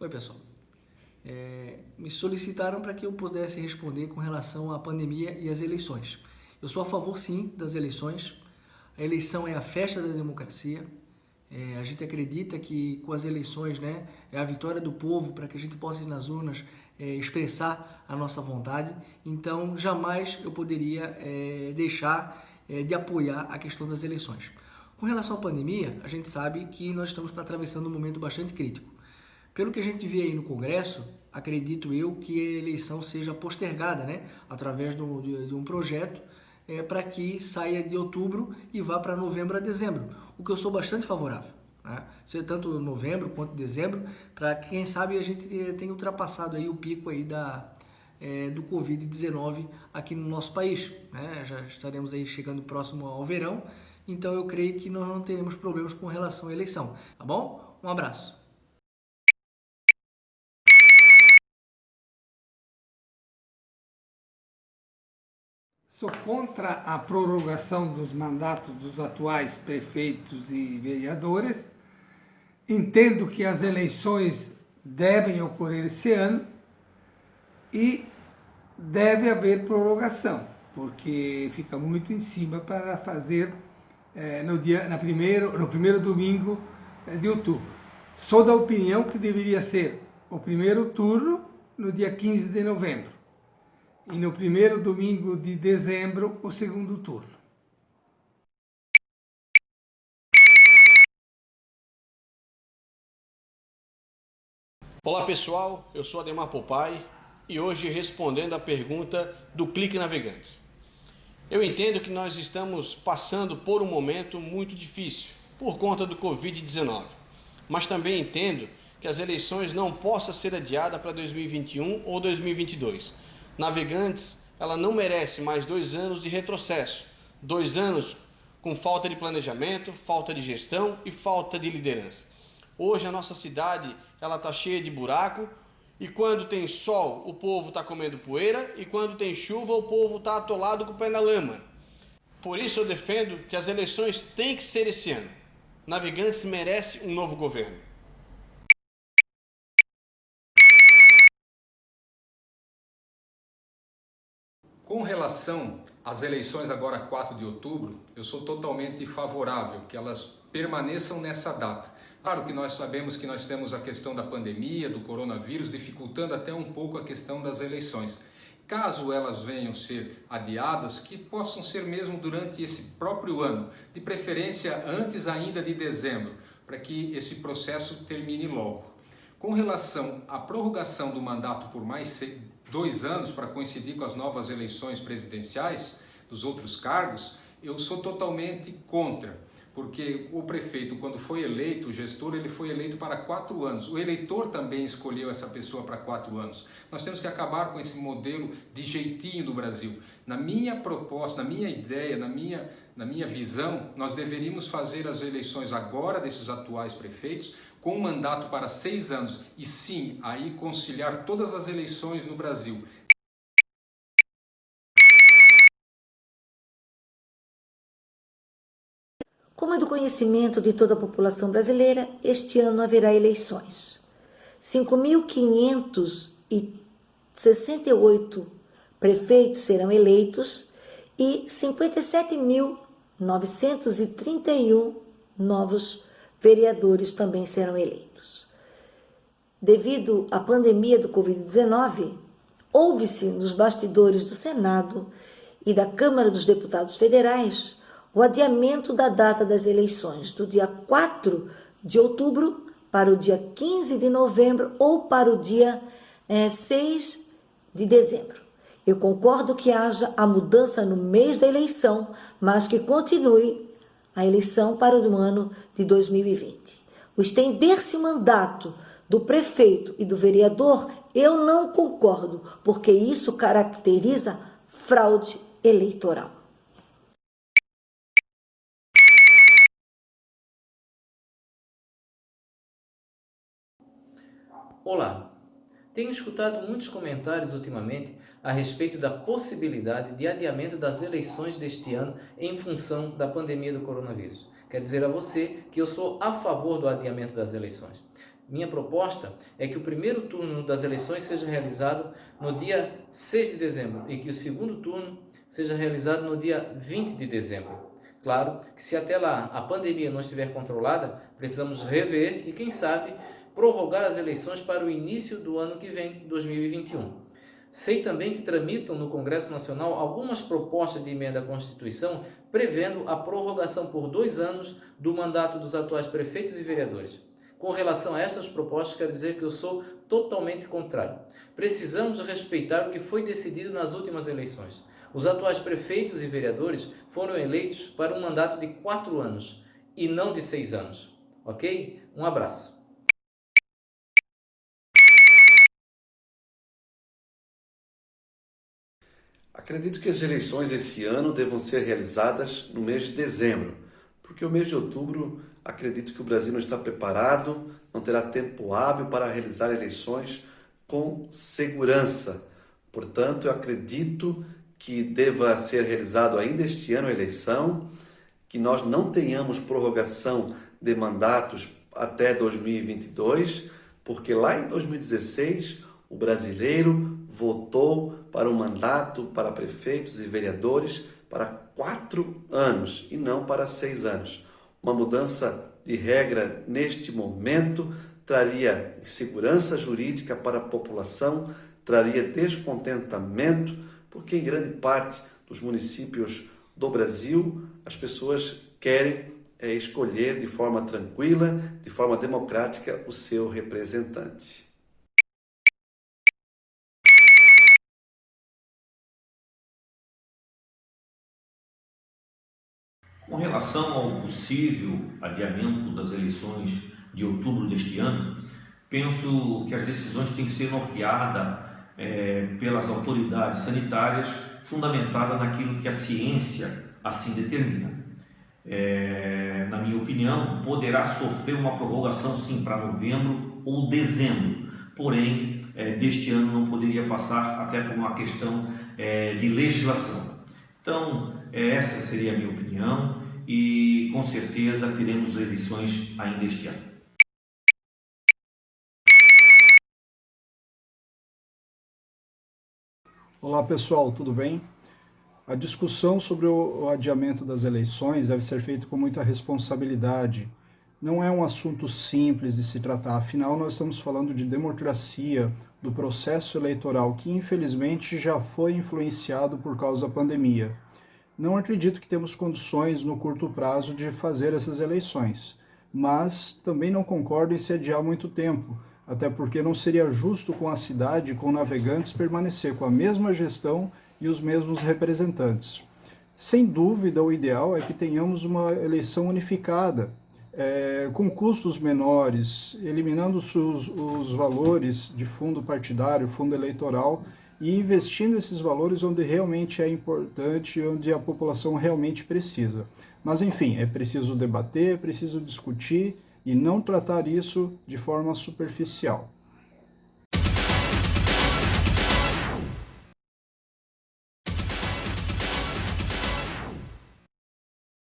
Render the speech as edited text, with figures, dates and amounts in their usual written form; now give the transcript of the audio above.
Oi, pessoal. Me solicitaram para que eu pudesse responder com relação à pandemia e às eleições. Eu sou a favor, sim, das eleições. A eleição é a festa da democracia. A gente acredita que com as eleições, né, é a vitória do povo para que a gente possa ir nas urnas expressar a nossa vontade. Então, jamais eu poderia deixar de apoiar a questão das eleições. Com relação à pandemia, a gente sabe que nós estamos atravessando um momento bastante crítico. Pelo que a gente vê aí no Congresso, acredito eu que a eleição seja postergada, né, através de um projeto para que saia de outubro e vá para novembro a dezembro, o que eu sou bastante favorável. Né? Ser tanto novembro quanto dezembro, para que, quem sabe, a gente tenha ultrapassado aí o pico aí do Covid-19 aqui no nosso país. Né? Já estaremos aí chegando próximo ao verão, então eu creio que nós não teremos problemas com relação à eleição. Tá bom? Um abraço. Sou contra a prorrogação dos mandatos dos atuais prefeitos e vereadores. Entendo que as eleições devem ocorrer esse ano e deve haver prorrogação, porque fica muito em cima para fazer no primeiro domingo de outubro. Sou da opinião que deveria ser o primeiro turno no dia 15 de novembro e no primeiro domingo de dezembro o segundo turno. Olá pessoal, eu sou Ademar Popai e hoje respondendo a pergunta do Clique Navegantes. Eu entendo que nós estamos passando por um momento muito difícil por conta do Covid-19, mas também entendo que as eleições não possam ser adiadas para 2021 ou 2022. Navegantes, ela não merece mais 2 anos de retrocesso, 2 anos com falta de planejamento, falta de gestão e falta de liderança. Hoje a nossa cidade ela está cheia de buraco e quando tem sol o povo está comendo poeira e quando tem chuva o povo está atolado com o pé na lama. Por isso eu defendo que as eleições têm que ser esse ano. Navegantes merece um novo governo. Com relação às eleições agora 4 de outubro, eu sou totalmente favorável que elas permaneçam nessa data. Claro que nós sabemos que nós temos a questão da pandemia, do coronavírus, dificultando até um pouco a questão das eleições. Caso elas venham ser adiadas, que possam ser mesmo durante esse próprio ano, de preferência antes ainda de dezembro, para que esse processo termine logo. Com relação à prorrogação do mandato por mais 2 anos para coincidir com as novas eleições presidenciais dos outros cargos, eu sou totalmente contra, porque o prefeito, quando foi eleito, o gestor, ele foi eleito para 4 anos. O eleitor também escolheu essa pessoa para 4 anos. Nós temos que acabar com esse modelo de jeitinho do Brasil. Na minha proposta, na minha ideia, na minha visão, nós deveríamos fazer as eleições agora desses atuais prefeitos com um mandato para 6 anos e sim, aí conciliar todas as eleições no Brasil. Como é do conhecimento de toda a população brasileira, este ano haverá eleições. 5.568 prefeitos serão eleitos e 57.931 novos vereadores também serão eleitos. Devido à pandemia do Covid-19, houve-se nos bastidores do Senado e da Câmara dos Deputados Federais o adiamento da data das eleições, do dia 4 de outubro para o dia 15 de novembro ou para o dia 6 de dezembro. Eu concordo que haja a mudança no mês da eleição, mas que continue a eleição para o ano de 2020. O estender-se o mandato do prefeito e do vereador, eu não concordo, porque isso caracteriza fraude eleitoral. Olá! Tenho escutado muitos comentários ultimamente a respeito da possibilidade de adiamento das eleições deste ano em função da pandemia do coronavírus. Quero dizer a você que eu sou a favor do adiamento das eleições. Minha proposta é que o primeiro turno das eleições seja realizado no dia 6 de dezembro e que o segundo turno seja realizado no dia 20 de dezembro. Claro que se até lá a pandemia não estiver controlada, precisamos rever e, quem sabe, prorrogar as eleições para o início do ano que vem, 2021. Sei também que tramitam no Congresso Nacional algumas propostas de emenda à Constituição prevendo a prorrogação por 2 anos do mandato dos atuais prefeitos e vereadores. Com relação a essas propostas, quero dizer que eu sou totalmente contrário. Precisamos respeitar o que foi decidido nas últimas eleições. Os atuais prefeitos e vereadores foram eleitos para um mandato de 4 anos e não de 6 anos. Ok? Um abraço. Acredito que as eleições esse ano devam ser realizadas no mês de dezembro, porque o mês de outubro acredito que o Brasil não está preparado, não terá tempo hábil para realizar eleições com segurança. Portanto, eu acredito que deva ser realizado ainda este ano a eleição, que nós não tenhamos prorrogação de mandatos até 2022, porque lá em 2016 o brasileiro votou para um mandato para prefeitos e vereadores para 4 anos e não para 6 anos. Uma mudança de regra neste momento traria insegurança jurídica para a população, traria descontentamento, porque em grande parte dos municípios do Brasil as pessoas querem escolher de forma tranquila, de forma democrática, o seu representante. Com relação ao possível adiamento das eleições de outubro deste ano, penso que as decisões têm que ser norteadas pelas autoridades sanitárias, fundamentada naquilo que a ciência assim determina. Na minha opinião, poderá sofrer uma prorrogação sim para novembro ou dezembro, porém deste ano não poderia passar até por uma questão de legislação. Então, essa seria a minha opinião e com certeza teremos eleições ainda este ano. Olá pessoal, tudo bem? A discussão sobre o adiamento das eleições deve ser feita com muita responsabilidade. Não é um assunto simples de se tratar, afinal nós estamos falando de democracia, do processo eleitoral que infelizmente já foi influenciado por causa da pandemia. Não acredito que temos condições no curto prazo de fazer essas eleições, mas também não concordo em se adiar muito tempo, até porque não seria justo com a cidade e com Navegantes permanecer com a mesma gestão e os mesmos representantes. Sem dúvida, o ideal é que tenhamos uma eleição unificada, com custos menores, eliminando os valores de fundo partidário, fundo eleitoral, e investindo esses valores onde realmente é importante, onde a população realmente precisa. Mas, enfim, é preciso debater, é preciso discutir e não tratar isso de forma superficial.